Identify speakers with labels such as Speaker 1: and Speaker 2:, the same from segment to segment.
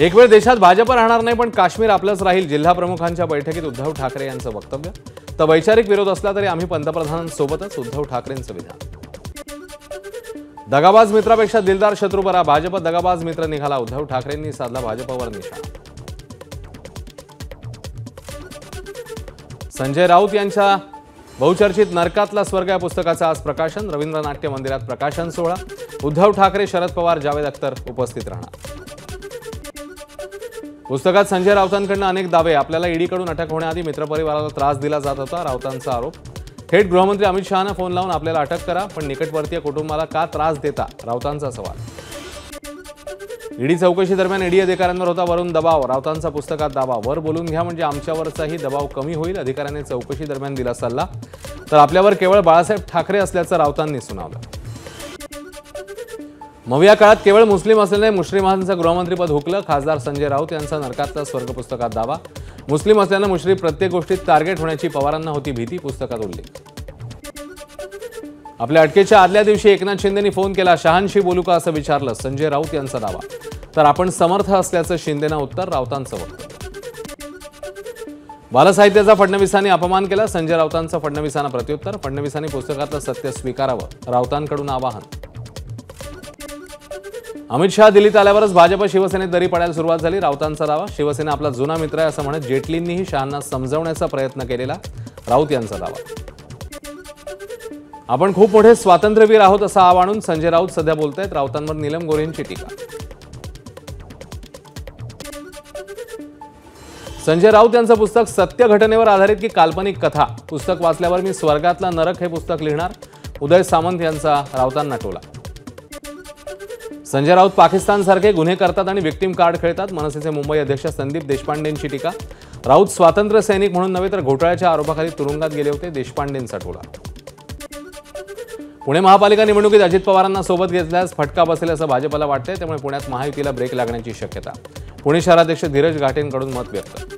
Speaker 1: एक वेळ देशात भाजप राहणार नाही पण काश्मीर आपलंच राहील, जिल्हा प्रमुखांच्या बैठकीत उद्धव ठाकरे यांचं वक्तव्य। तर वैचारिक विरोध असला तरी आम्ही पंतप्रधानांसोबतच, उद्धव ठाकरेंचं विधान। दगाबाज मित्रापेक्षा दिलदार शत्रू बरा, भाजप दगाबाज मित्र निघाला, उद्धव ठाकरेंनी साधला भाजपवर निशाणा। संजय राऊत यांच्या बहुचर्चित नरकातला स्वर्ग या पुस्तकाचं आज प्रकाशन, रवींद्र नाट्य मंदिरात प्रकाशन सोहळा। उद्धव ठाकरे, शरद पवार, जावेद अख्तर उपस्थित राहणार। पुस्तकात संजय राऊतांकडून अनेक दावे, आपल्याला ईडीकडून अटक होण्याआधी मित्रपरिवाराला त्रास दिला जात होता, राऊतांचा आरोप। थेट गृहमंत्री अमित शहांना फोन लावून आपल्याला अटक करा, पण निकटवर्तीय कुटुंबाला का त्रास देता, राऊतांचा सवाल। ईडी चौकशी दरम्यान ईडी अधिकाऱ्यांवर होता वरून दबाव, राऊतांचा पुस्तकात दावा। वर बोलून घ्या म्हणजे आमच्यावरचाही दबाव कमी होईल, अधिकाऱ्यांनी चौकशी दरम्यान दिला सल्ला, तर आपल्यावर केवळ बाळासाहेब ठाकरे असल्याचं राऊतांनी सुनावलं। मग या काळात केवळ मुस्लिम असलेले मुश्रीफांचं गृहमंत्रीपद हुकलं, खासदार संजय राऊत यांचा नरकातला स्वर्ग पुस्तकात दावा। मुस्लिम असल्यानं मुश्रीफ प्रत्येक गोष्टीत टार्गेट होण्याची पवारांना होती भीती, पुस्तकात उल्लेख। आपल्या अटकेच्या आदल्या दिवशी एकनाथ शिंदेंनी फोन केला, शहांशी बोलू का असं विचारलं, संजय राऊत यांचा दावा। तर आपण समर्थ असल्याचं शिंदेंना उत्तर, राऊतांचं वक्तव्य। बालसाहित्याचा फडणवीसांनी अपमान केला, संजय राऊतांचं फडणवीसांना प्रत्युत्तर, फडणवीसांनी पुस्तकातलं सत्य स्वीकारावं, राऊतांकडून आवाहन। अमित शहा दिल्लीत आल्यावरच भाजप शिवसेनेत दरी पडायला सुरुवात झाली, राऊतांचा दावा। शिवसेना आपला जुना मित्र आहे असं म्हणत जेटलींनीही शहांना समजवण्याचा प्रयत्न केलेला, राऊत यांचा दावा। आपण खूप मोठे स्वातंत्र्यवीर आहोत असं आवाहन संजय राऊत सध्या बोलतायत, राऊतांवर नीलम गोऱ्हेंची टीका। संजय राऊत यांचं पुस्तक सत्य घटनेवर आधारित की काल्पनिक कथा, पुस्तक वाचल्यावर मी स्वर्गातला नरक हे पुस्तक लिहिणार, उदय सामंत यांचा राऊतांना टोला। संजय राऊत पाकिस्तानसारखे गुन्हे करतात आणि विक्टिम कार्ड खेळतात, मनसेचे मुंबई अध्यक्ष संदीप देशपांडेंची टीका। राऊत स्वातंत्र्य सैनिक म्हणून नव्हे तर घोटाळ्याच्या आरोपाखाली तुरुंगात गेले होते, देशपांडेंचा टोला। पुणे महापालिका निवडणुकीत अजित पवारांना सोबत घेतल्यास फटका बसेल असं भाजपला वाटतंय, त्यामुळे पुण्यात महायुतीला ब्रेक लागण्याची शक्यता। पुणे शहराध्यक्ष धीरज घाटेंकडून मत व्यक्त।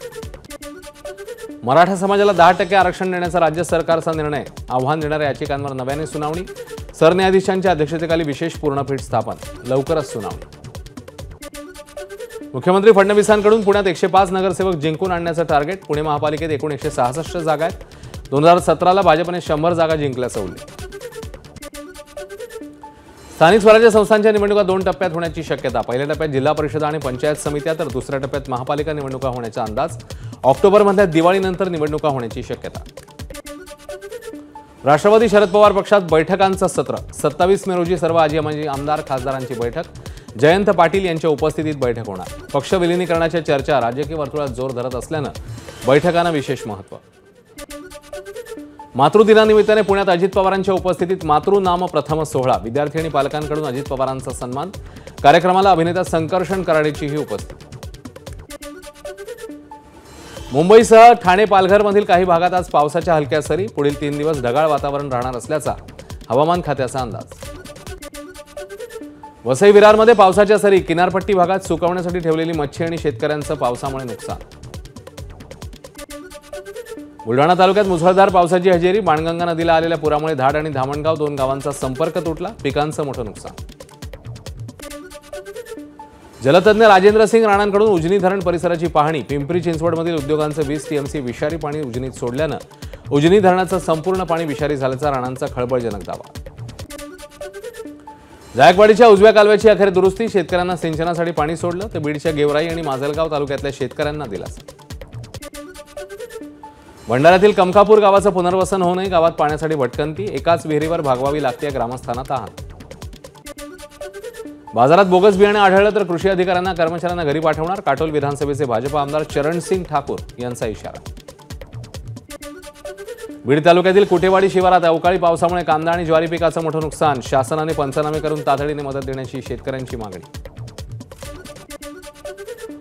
Speaker 1: मराठा समाजाला 10% आरक्षण देण्याचा राज्य सरकारचा निर्णय, आव्हान देणाऱ्या याचिकांवर नव्याने सुनावणी, सरन्यायाधीशांच्या अध्यक्षतेखाली विशेष पूर्णपीठ स्थापन, लवकरच सुनावणी। मुख्यमंत्री फडणवीसांकडून पुण्यात 105 नगरसेवक जिंकून आणण्याचं टार्गेट, पुणे महापालिकेत एकूण 166 जागा आहेत, 2017ला भाजपने 100 जागा जिंकल्याचं उल्लेख। स्थानिक स्वराज्य संस्थांच्या निवडणुका 2 टप्प्यात होण्याची शक्यता, पहिल्या टप्प्यात जिल्हा परिषद आणि पंचायत समित्या, तर दुसऱ्या टप्प्यात महापालिका निवडणुका होण्याचा अंदाज। ऑक्टोबरमधल्या दिवाळीनंतर निवडणुका होण्याची शक्यता। राष्ट्रवादी शरद पवार पक्षात बैठकांचं सत्र, 27 मे रोजी सर्व आजी माजी आमदार खासदारांची बैठक, जयंत पाटील यांच्या उपस्थितीत बैठक होणार। पक्ष विलिनीकरणाच्या चर्चा राजकीय वर्तुळात जोर धरत असल्यानं बैठकांना विशेष महत्त्व। मातृदिनानिमित्ताने पुण्यात अजित पवारांच्या उपस्थितीत मातृनाम प्रथम सोहळा, विद्यार्थी आणि पालकांकडून अजित पवारांचा सन्मान, कार्यक्रमाला अभिनेता संकर्षण कराडेचीही उपस्थिती। मुंबईसह ठाणे पालघरमधील काही भागात आज पावसाच्या हलक्या सरी, पुढील 3 दिवस ढगाळ वातावरण राहणार असल्याचा हवामान खात्याचा अंदाज। वसई विरारमध्ये पावसाच्या सरी, किनारपट्टी भागात सुकवण्यासाठी ठेवलेली मच्छी आणि शेतकऱ्यांचं पावसामुळे नुकसान। बुलढाणा तालुक्यात मुसळधार पावसाची हजेरी, बाणगंगा नदीला आलेल्या पुरामुळे धाड आणि धामणगाव 2 गावांचा संपर्क तुटला, पिकांचं मोठं नुकसान। जलतज्ञ राजेंद्र सिंग राणांकडून उजनी धरण परिसराची पाहणी, पिंपरी चिंचवडमधील उद्योगांचं 20 टीएमसी विषारी पाणी उजनीत सोडल्यानं उजनी धरणाचं संपूर्ण पाणी विषारी झाल्याचा राणांचा खळबळजनक दावा। जायकवाडीच्या उजव्या कालव्याची अखेर दुरुस्ती, शेतकऱ्यांना सिंचनासाठी पाणी सोडलं, तर बीडच्या गेवराई आणि माजलगाव तालुक्यातल्या शेतकऱ्यांना दिलासा। भंडाऱ्यातील कमकापूर गावाचं पुनर्वसन होऊ नये, गावात पाण्यासाठी भटकंती, एकाच विहिरीवर भागवावी लागते, ग्रामस्थांना तहान। बाजारात बोगस बियाणे आढळलं तर कृषी अधिकाऱ्यांना कर्मचाऱ्यांना घरी पाठवणार, काटोल विधानसभेचे भाजप आमदार चरणसिंग ठाकूर यांचा इशारा। बीड तालुक्यातील कुटेवाडी शिवारात अवकाळी पावसामुळे कांदा आणि ज्वारी पिकाचं मोठं नुकसान, शासनाने पंचनामे करून तातडीने मदत देण्याची शेतकऱ्यांची मागणी।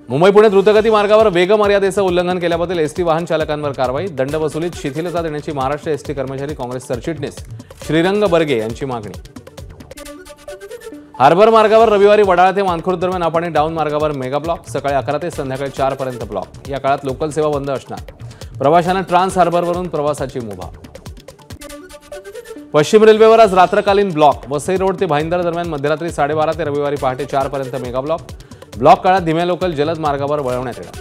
Speaker 1: मुंबई पुणे द्रुतगती मार्गावर वेग मर्यादेचं उल्लंघन केल्याबद्दल एसटी वाहन चालकांवर कारवाई, दंड वसुलीत शिथिलता देण्याची महाराष्ट्र एसटी कर्मचारी काँग्रेस सरचिटणीस श्रीरंग बर्गे यांची मागणी। हार्बर मार्गावर रविवारी वडाळा ते मानखुर्द दरम्यान अप आणि डाऊन मार्गावर मेगा ब्लॉक, सकाळी 11 ते संध्याकाळी 4 पर्यंत ब्लॉक, या काळात लोकल सेवा बंद असणार, प्रवाशांना ट्रान्स हार्बरवरून प्रवासाची मुभा। पश्चिम रेल्वेवर आज रात्रकालीन ब्लॉक, वसई रोड ते भाईंदर दरम्यान मध्यरात्री 12:30 ते रविवारी पहाटे 4 पर्यंत मेगा ब्लॉक, ब्लॉक काळात धीम्या लोकल जलद मार्गावर वळवण्यात येणार.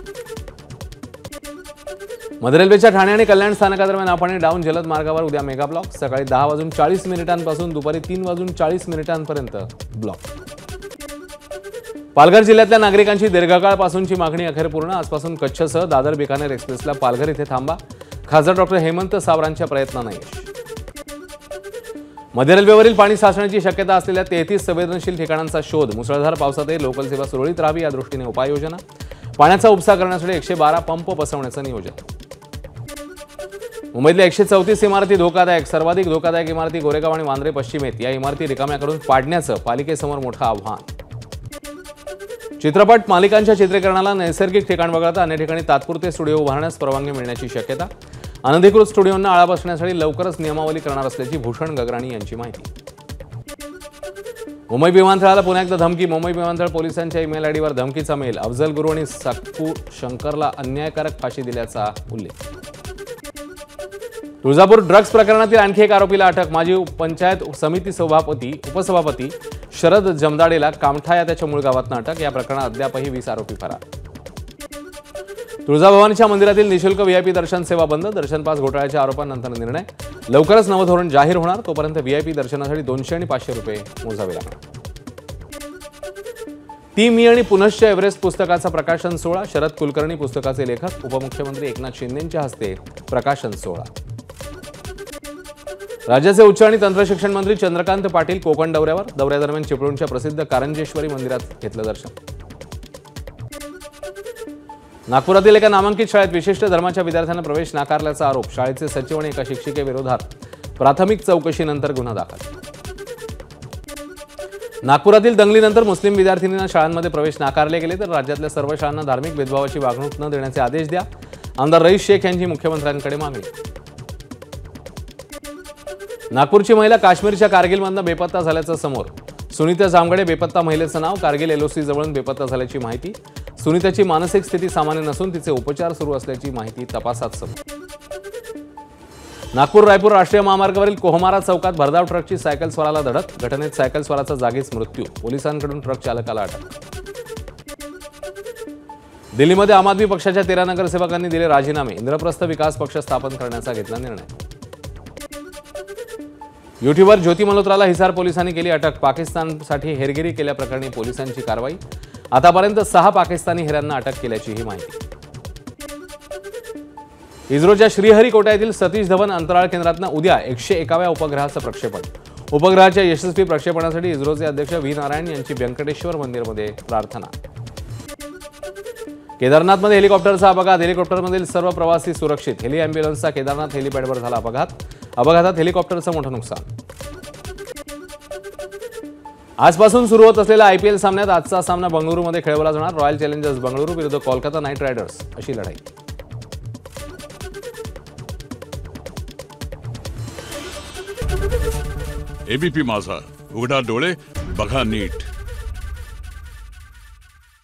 Speaker 1: मध्य रेल्वेच्या ठाणे आणि कल्याण स्थानकादरम्यान अप आणि डाऊन जलद मार्गावर उद्या मेगा ब्लॉक. सकाळी 10:40 पासून दुपारी 3:40 ब्लॉक. पालघर जिल्ह्यातल्या नागरिकांची दीर्घकाळपासूनची मागणी अखेर पूर्ण. आजपासून कच्छसह दादर बिकानेर एक्सप्रेसला पालघर इथे थांबा. खासदार डॉक्टर हेमंत सावरांच्या प्रयत्नांना यश. मध्य रेल्वेवरील पाणी साचण्याची शक्यता असलेल्या 33 संवेदनशील ठिकाणांचा शोध. मुसळधार पावसातही लोकल सेवा सुरळीत राहावी यादृष्टीने उपाययोजना. पाण्याचा उपसा करण्यासाठी 112 पंप बसवण्याचं नियोजन. मुंबईतल्या 134 इमारती धोकादायक. सर्वाधिक धोकादायक इमारती गोरेगाव आणि वांद्रे पश्चिमेत. या इमारती रिकाम्या करून पाडण्याचं पालिकेसमोर मोठं आव्हान. चित्रपट मालिकांच्या चित्रीकरणाला नैसर्गिक ठिकाण वगळता अन्य ठिकाणी तात्पुरते स्टुडिओ उभारण्यास परवानगी मिळण्याची शक्यता. अनधिकृत स्टुडिओंना आळा बसण्यासाठी लवकरच नियमावली करणार असल्याची भूषण गगराणी यांची माहिती. मुंबई विमानतळाला पुन्हा एकदा धमकी. मुंबई विमानतळ पोलिसांच्या ईमेल आयडीवर धमकीचा मेल. अफजल गुरु आणि साकू शंकरला अन्यायकारक फाशी दिल्याचा उल्लेख. तुळजापूर ड्रग्ज प्रकरणातील आणखी एक आरोपीला अटक. माजी पंचायत समिती उपसभापती शरद जमदाडेला कामठा या त्याच्या मूळ गावातनं अटक. या प्रकरणात अद्यापही 20 आरोपी फरार. तुळजाभवानीच्या मंदिरातील निशुल्क व्हीआयपी दर्शन सेवा बंद. दर्शन पास घोटाळ्याच्या आरोपांनंतर निर्णय. लवकरच नवं धोरण जाहीर होणार. तोपर्यंत व्हीआयपी दर्शनासाठी 200 आणि 500 रुपये मोजावे लागणार. ती मी आणि पुनश्च एव्हरेस्ट पुस्तकाचा प्रकाशन सोहळा. शरद कुलकर्णी पुस्तकाचे लेखक. उपमुख्यमंत्री एकनाथ शिंदेंच्या हस्ते प्रकाशन सोहळा. राज्याचे उच्च आणि तंत्रशिक्षण मंत्री चंद्रकांत पाटील कोकण दौऱ्यावर. दौऱ्यादरम्यान चिपळूणच्या प्रसिद्ध कारंजेश्वरी मंदिरात घेतलं दर्शन. नागपुरातील एका नामांकित शाळेत विशिष्ट धर्माच्या विद्यार्थ्यांना प्रवेश नाकारल्याचा आरोप. शाळेचे सचिव आणि एका शिक्षिकेविरोधात प्राथमिक चौकशीनंतर गुन्हा दाखल. नागपुरातील दंगलीनंतर मुस्लिम विद्यार्थिनींना शाळांमध्ये प्रवेश नाकारले गेले तर राज्यातल्या सर्व शाळांना धार्मिक भेदभावाची वागणूक न देण्याचे आदेश द्या. आमदार रईस शेख यांची मुख्यमंत्र्यांकडे मागणी. नागपूरची महिला काश्मीरच्या कारगिलमधनं बेपत्ता झाल्याचं समोर. सुनीता जामगडे बेपत्ता महिलेचं नाव. कारगिल एलओसी जवळून बेपत्ता झाल्याची माहिती. सुनीताची मानसिक स्थिती सामान्य नसून तिचे उपचार सुरू असल्याची माहिती तपासात समोर. नागपूर रायपूर राष्ट्रीय महामार्गावरील कोहमारा चौकात भरधाव ट्रकची सायकल स्वाराला धडक. घटनेत सायकल स्वाराचा जागीच मृत्यू. पोलिसांकडून ट्रक चालकाला अटक. दिल्लीमध्ये आम आदमी पक्षाच्या 13 नगरसेवकांनी दिले राजीनामे. इंद्रप्रस्थ विकास पक्ष स्थापन करण्याचा घेतला निर्णय. युट्यूबर ज्योती मल्होत्राला हिसार पोलिसांनी केली अटक. पाकिस्तानसाठी हेरगिरी केल्याप्रकरणी पोलिसांची कारवाई. आतापर्यंत 6 पाकिस्तानी हेऱ्यांना अटक केल्याचीही माहिती. इस्रोच्या श्रीहरिकोटा येथील सतीश धवन अंतराळ केंद्रातनं उद्या 101व्या उपग्रहाचं प्रक्षेपण. उपग्रहाच्या यशस्वी प्रक्षेपणासाठी इस्रोचे अध्यक्ष व्ही नारायण यांची व्यंकटेश्वर मंदिरमध्ये प्रार्थना. केदारनाथमध्ये हेलिकॉप्टरचा अपघात. हेलिकॉप्टरमधील सर्व प्रवासी सुरक्षित. हेली अँब्युलन्सचा केदारनाथ हेलिपॅडवर झाला अपघात. अपघातात हेलिकॉप्टरचं मोठं नुकसान. आजपासून सुरू होत असलेल्या आयपीएल सामन्यात आजचा सामना बंगळुरूमध्ये खेळवला जाणार. रॉयल चॅलेंजर्स बंगळुरू विरुद्ध कोलकाता नाईट रायडर्स अशी लढाई.
Speaker 2: एबीपी माझा, उघडा डोळे बघा नीट.